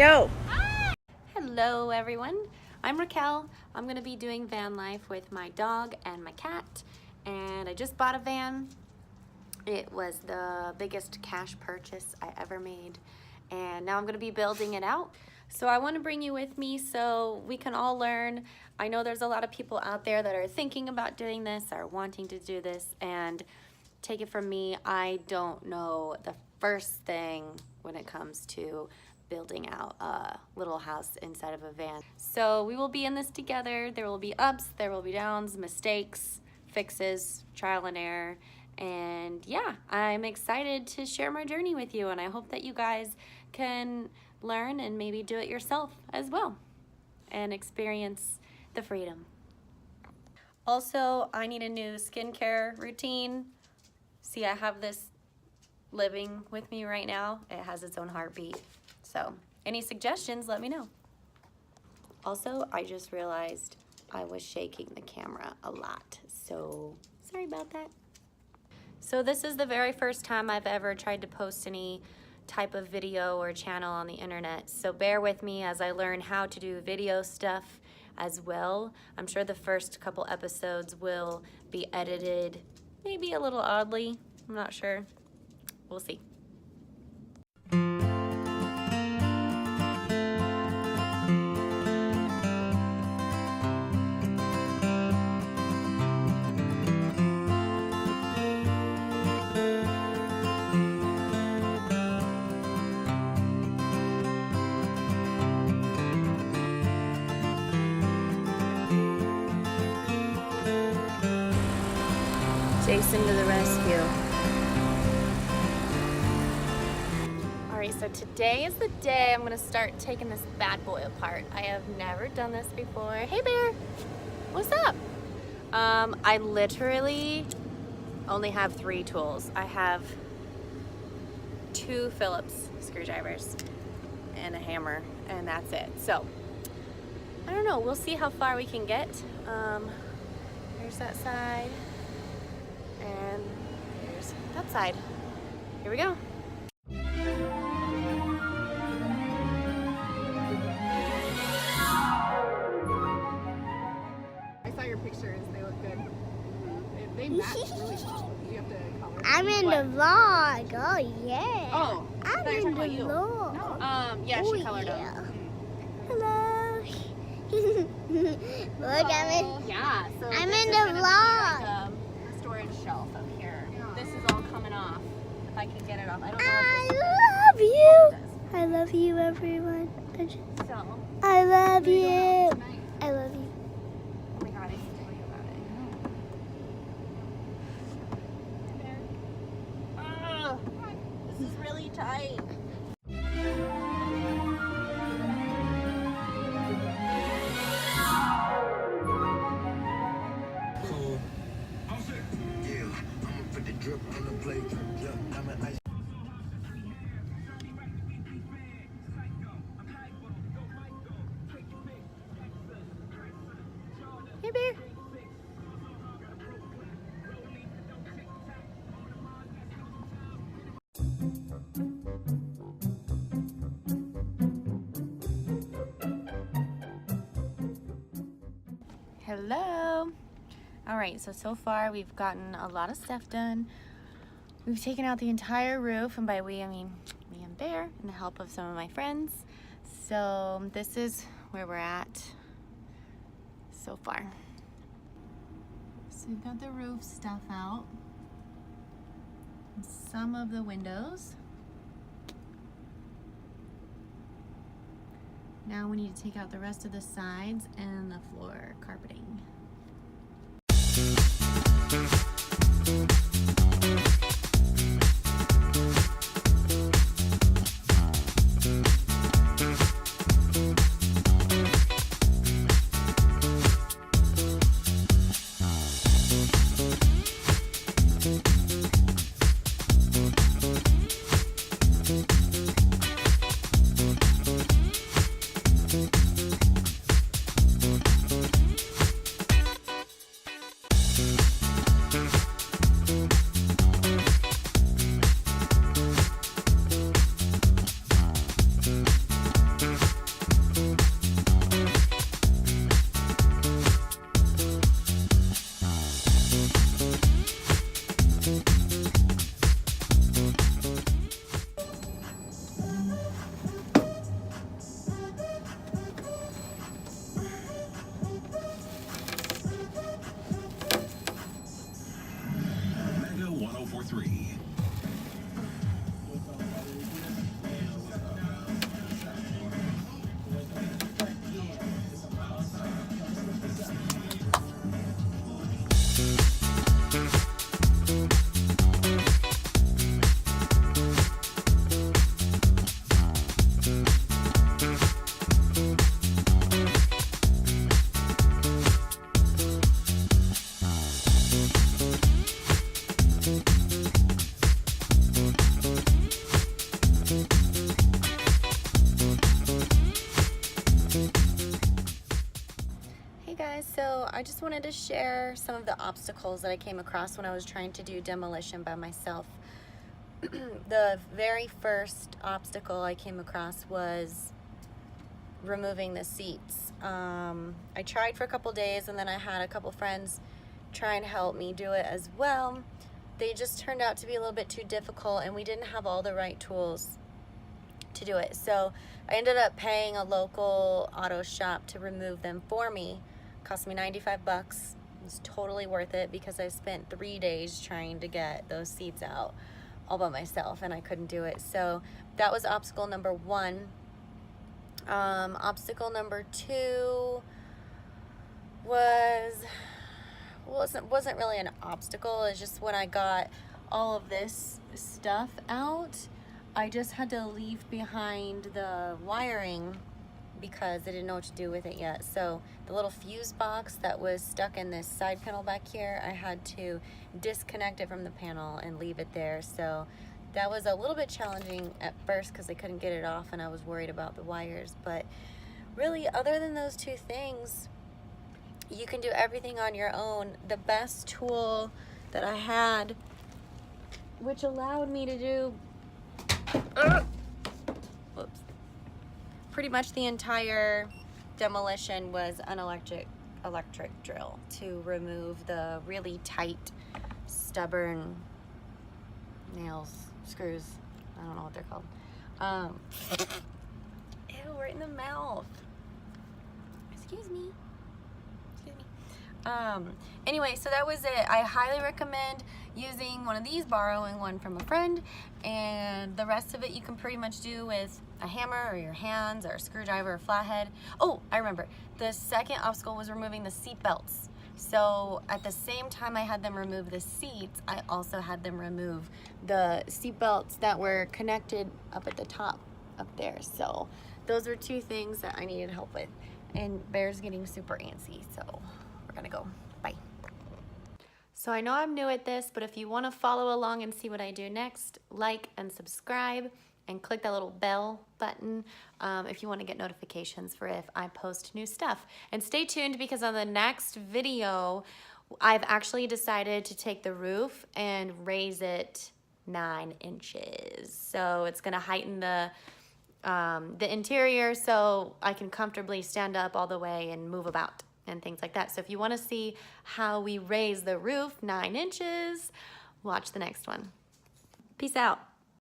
Go! Hello everyone, I'm Raquel. I'm gonna be doing van life with my dog and my cat, and I just bought a van. It was the biggest cash purchase I ever made, and now I'm gonna be building it out. So I want to bring you with me so we can all learn. I know there's a lot of people out there that are thinking about doing this or wanting to do this, and take it from me, I don't know the first thing when it comes to building out a little house inside of a van. So we will be in this together. There will be ups, there will be downs, mistakes, fixes, trial and error. And yeah, I'm excited to share my journey with you, and I hope that you guys can learn and maybe do it yourself as well and experience the freedom. Also, I need a new skincare routine. See, I have this living with me right now. It has its own heartbeat. So any suggestions, let me know. Also, I just realized I was shaking the camera a lot, so sorry about that. So this is the very first time I've ever tried to post any type of video or channel on the internet, so bear with me as I learn how to do video stuff as well. I'm sure the first couple episodes will be edited maybe a little oddly. I'm not sure. We'll see. Jason to the rescue. Alright, so today is the day I'm gonna start taking this bad boy apart. I have never done this before. Hey bear, what's up? I literally only have 3 tools. I have 2 Phillips screwdrivers and a hammer, and that's it. So, I don't know, we'll see how far we can get. There's that side. And here's that side. Here we go. I saw your pictures. They look good. They match really well. You have to color. I'm in the vlog. Oh yeah. Oh, I'm in the vlog. No. Yeah, she colored them. Hello. Look, Yeah. So I'm this in is the gonna be vlog. like a storage shelf up here. This is all coming off. If I can get it off. I don't know I love you. I love you, everyone. So. I love you. Tonight. I love you. Oh my God, I need to tell you about it. This is really tight. Hey bear. Hello. All right, so far we've gotten a lot of stuff done. We've taken out the entire roof, and by we I mean me and Bear and the help of some of my friends. So this is where we're at so far. So we've got the roof stuff out, and some of the windows. Now we need to take out the rest of the sides and the floor carpeting. So I just wanted to share some of the obstacles that I came across when I was trying to do demolition by myself. The very first obstacle I came across was removing the seats. I tried for a couple days, and then I had a couple friends try and help me do it as well. They just turned out to be a little bit too difficult, and we didn't have all the right tools to do it. So I ended up paying a local auto shop to remove them for me. Cost me 95 bucks. It was totally worth it because I spent 3 days trying to get those seats out all by myself, and I couldn't do it. So that was obstacle number one. Obstacle number two wasn't really an obstacle. It's just when I got all of this stuff out, I just had to leave behind the wiring because I didn't know what to do with it yet. So the little fuse box that was stuck in this side panel back here, I had to disconnect it from the panel and leave it there. So that was a little bit challenging at first because I couldn't get it off and I was worried about the wires. But really, other than those two things, you can do everything on your own. The best tool that I had, which allowed me to do pretty much the entire demolition, was an electric drill to remove the really tight, stubborn nails, screws, I don't know what they're called. Ew, right in the mouth. Excuse me. Anyway, so that was it. I highly recommend using one of these, borrowing one from a friend, and the rest of it you can pretty much do with a hammer or your hands or a screwdriver or flathead. Oh, I remember. The second obstacle was removing the seat belts. So at the same time I had them remove the seats, I also had them remove the seat belts that were connected up at the top up there. So those are two things that I needed help with. And Bear's getting super antsy, so we're gonna go. Bye. So I know I'm new at this, but if you want to follow along and see what I do next, like and subscribe and click that little bell button if you want to get notifications for if I post new stuff. And stay tuned because on the next video, I've actually decided to take the roof and raise it 9 inches. So it's going to heighten the interior so I can comfortably stand up all the way and move about and things like that. So if you want to see how we raise the roof 9 inches, watch the next one. Peace out.